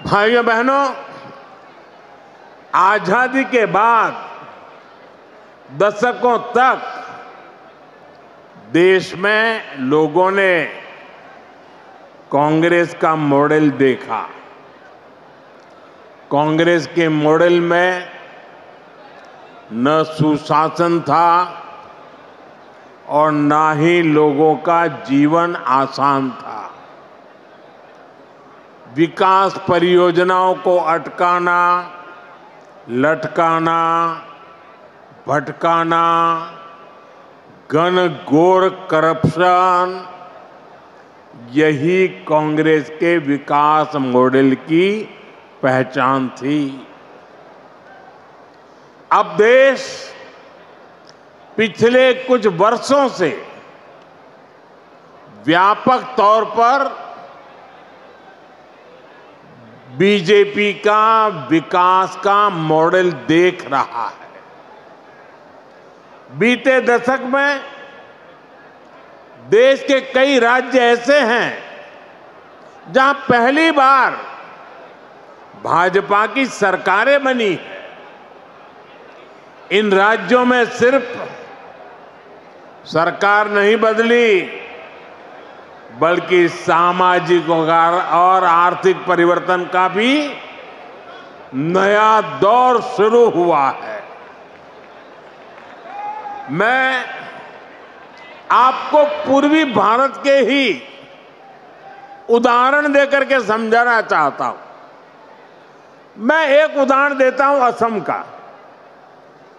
भाइयों बहनों, आजादी के बाद दशकों तक देश में लोगों ने कांग्रेस का मॉडल देखा। कांग्रेस के मॉडल में न सुशासन था और ना ही लोगों का जीवन आसान था। विकास परियोजनाओं को अटकाना, लटकाना, भटकाना, घनघोर करप्शन, यही कांग्रेस के विकास मॉडल की पहचान थी। अब देश पिछले कुछ वर्षों से व्यापक तौर पर बीजेपी का विकास का मॉडल देख रहा है। बीते दशक में देश के कई राज्य ऐसे हैं जहां पहली बार भाजपा की सरकारें बनी है। इन राज्यों में सिर्फ सरकार नहीं बदली, बल्कि सामाजिक और आर्थिक परिवर्तन का भी नया दौर शुरू हुआ है। मैं आपको पूर्वी भारत के ही उदाहरण देकर के समझाना चाहता हूं। मैं एक उदाहरण देता हूं असम का।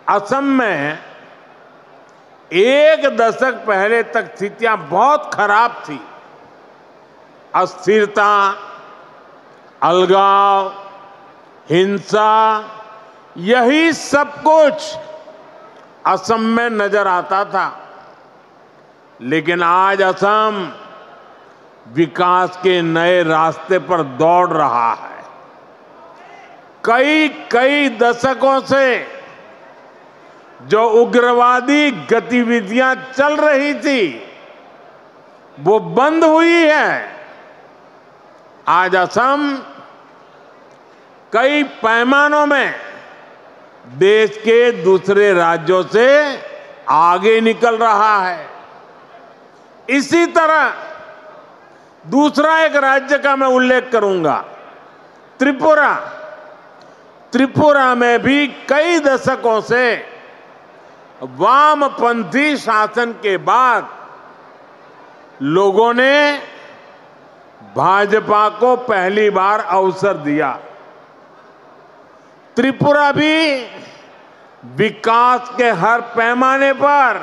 असम में एक दशक पहले तक स्थितियां बहुत खराब थी। अस्थिरता, अलगाव, हिंसा, यही सब कुछ असम में नजर आता था। लेकिन आज असम विकास के नए रास्ते पर दौड़ रहा है। कई दशकों से जो उग्रवादी गतिविधियां चल रही थी वो बंद हुई है। आज असम कई पैमानों में देश के दूसरे राज्यों से आगे निकल रहा है। इसी तरह दूसरा एक राज्य का मैं उल्लेख करूंगा, त्रिपुरा। त्रिपुरा में भी कई दशकों से वामपंथी शासन के बाद लोगों ने भाजपा को पहली बार अवसर दिया। त्रिपुरा भी विकास के हर पैमाने पर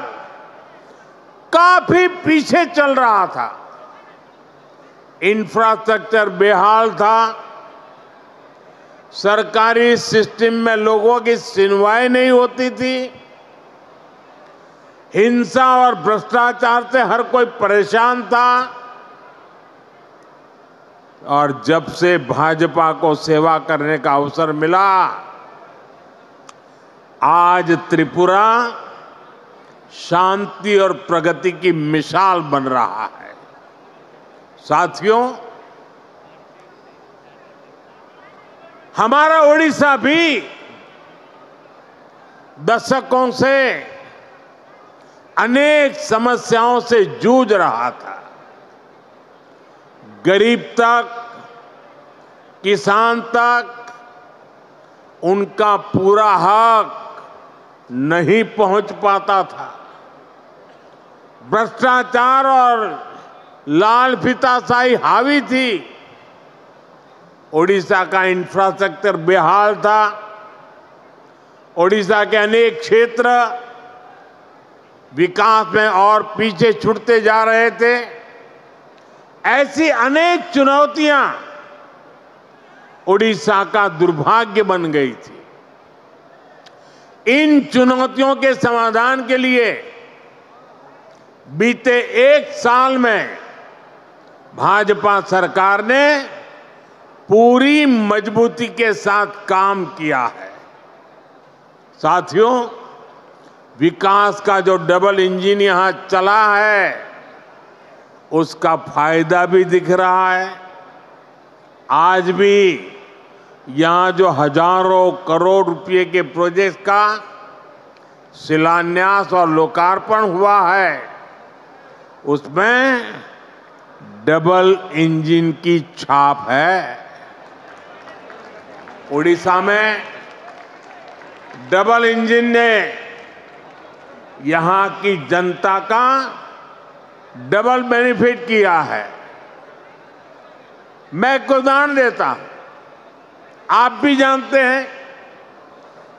काफी पीछे चल रहा था। इंफ्रास्ट्रक्चर बेहाल था, सरकारी सिस्टम में लोगों की सुनवाई नहीं होती थी, हिंसा और भ्रष्टाचार से हर कोई परेशान था। और जब से भाजपा को सेवा करने का अवसर मिला, आज त्रिपुरा शांति और प्रगति की मिसाल बन रहा है। साथियों, हमारा ओडिशा भी दशकों से अनेक समस्याओं से जूझ रहा था। गरीब तक, किसान तक उनका पूरा हक नहीं पहुंच पाता था। भ्रष्टाचार और लाल फीताशाही हावी थी। ओडिशा का इंफ्रास्ट्रक्चर बेहाल था। ओडिशा के अनेक क्षेत्र विकास में और पीछे छूटते जा रहे थे। ऐसी अनेक चुनौतियां ओडिशा का दुर्भाग्य बन गई थी। इन चुनौतियों के समाधान के लिए बीते एक साल में भाजपा सरकार ने पूरी मजबूती के साथ काम किया है। साथियों, विकास का जो डबल इंजन यहां चला है उसका फायदा भी दिख रहा है। आज भी यहां जो हजारों करोड़ रुपए के प्रोजेक्ट का शिलान्यास और लोकार्पण हुआ है, उसमें डबल इंजन की छाप है। उड़ीसा में डबल इंजन ने यहां की जनता का डबल बेनिफिट किया है। मैं एक उदाहरण देता हूं, आप भी जानते हैं,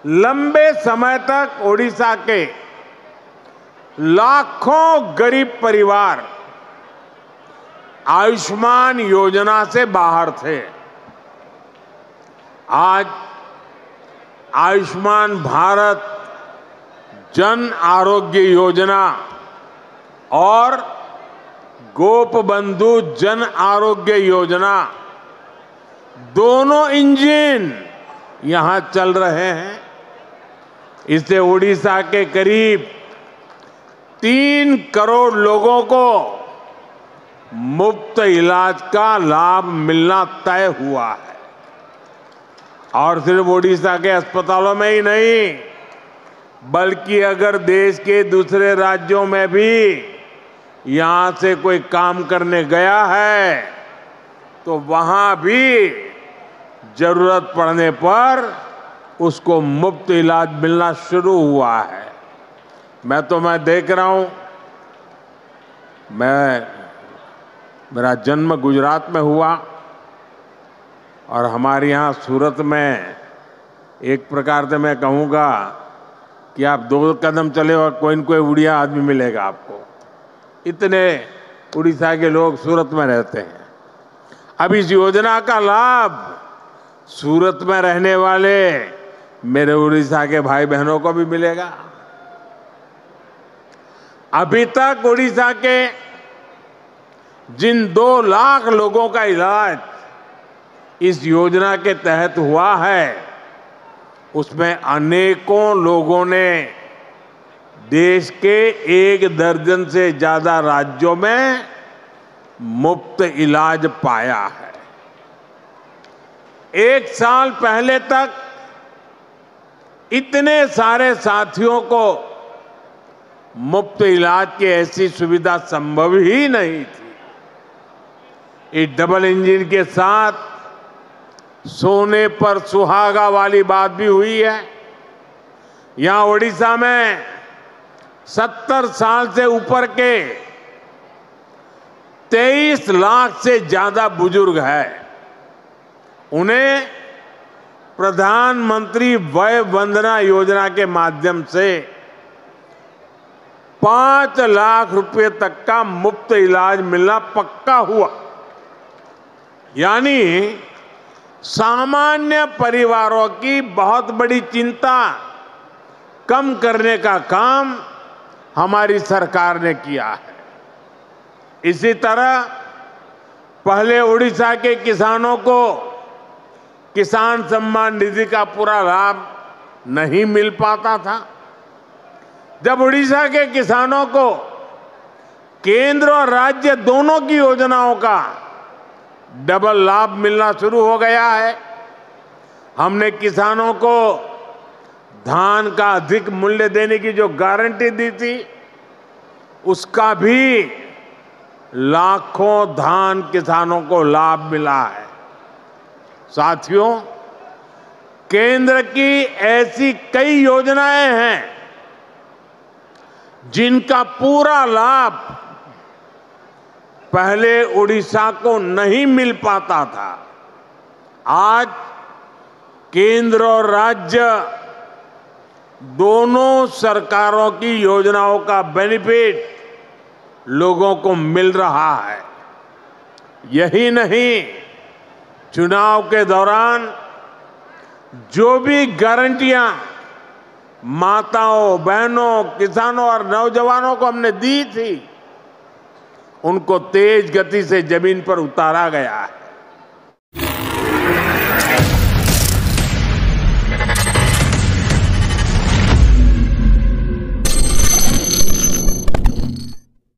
लंबे समय तक ओडिशा के लाखों गरीब परिवार आयुष्मान योजना से बाहर थे। आज आयुष्मान भारत जन आरोग्य योजना और गोपबंधु जन आरोग्य योजना, दोनों इंजन यहां चल रहे हैं। इससे उड़ीसा के करीब 3 करोड़ लोगों को मुफ्त इलाज का लाभ मिलना तय हुआ है। और सिर्फ उड़ीसा के अस्पतालों में ही नहीं, बल्कि अगर देश के दूसरे राज्यों में भी यहां से कोई काम करने गया है तो वहां भी जरूरत पड़ने पर उसको मुफ्त इलाज मिलना शुरू हुआ है। मैं देख रहा हूं, मेरा जन्म गुजरात में हुआ और हमारे यहाँ सूरत में एक प्रकार से मैं कहूँगा कि आप 2 कदम चले और कोई न कोई उड़िया आदमी मिलेगा आपको। इतने उड़ीसा के लोग सूरत में रहते हैं। अब इस योजना का लाभ सूरत में रहने वाले मेरे उड़ीसा के भाई बहनों को भी मिलेगा। अभी तक उड़ीसा के जिन 2 लाख लोगों का इलाज इस योजना के तहत हुआ है, उसमें अनेकों लोगों ने देश के 1 दर्जन से ज्यादा राज्यों में मुफ्त इलाज पाया है। 1 साल पहले तक इतने सारे साथियों को मुफ्त इलाज की ऐसी सुविधा संभव ही नहीं थी। इस डबल इंजन के साथ सोने पर सुहागा वाली बात भी हुई है। यहां ओडिशा में 70 साल से ऊपर के 23 लाख से ज्यादा बुजुर्ग हैं। उन्हें प्रधानमंत्री वय वंदना योजना के माध्यम से 5 लाख रुपए तक का मुफ्त इलाज मिलना पक्का हुआ। यानी सामान्य परिवारों की बहुत बड़ी चिंता कम करने का काम हमारी सरकार ने किया है। इसी तरह पहले उड़ीसा के किसानों को किसान सम्मान निधि का पूरा लाभ नहीं मिल पाता था। जब उड़ीसा के किसानों को केंद्र और राज्य दोनों की योजनाओं का डबल लाभ मिलना शुरू हो गया है, हमने किसानों को धान का अधिक मूल्य देने की जो गारंटी दी थी, उसका भी लाखों धान किसानों को लाभ मिला है। साथियों, केंद्र की ऐसी कई योजनाएं हैं जिनका पूरा लाभ पहले उड़ीसा को नहीं मिल पाता था। आज केंद्र और राज्य दोनों सरकारों की योजनाओं का बेनिफिट लोगों को मिल रहा है। यही नहीं, चुनाव के दौरान जो भी गारंटियां माताओं, बहनों, किसानों और नौजवानों को हमने दी थी, उनको तेज गति से जमीन पर उतारा गया है।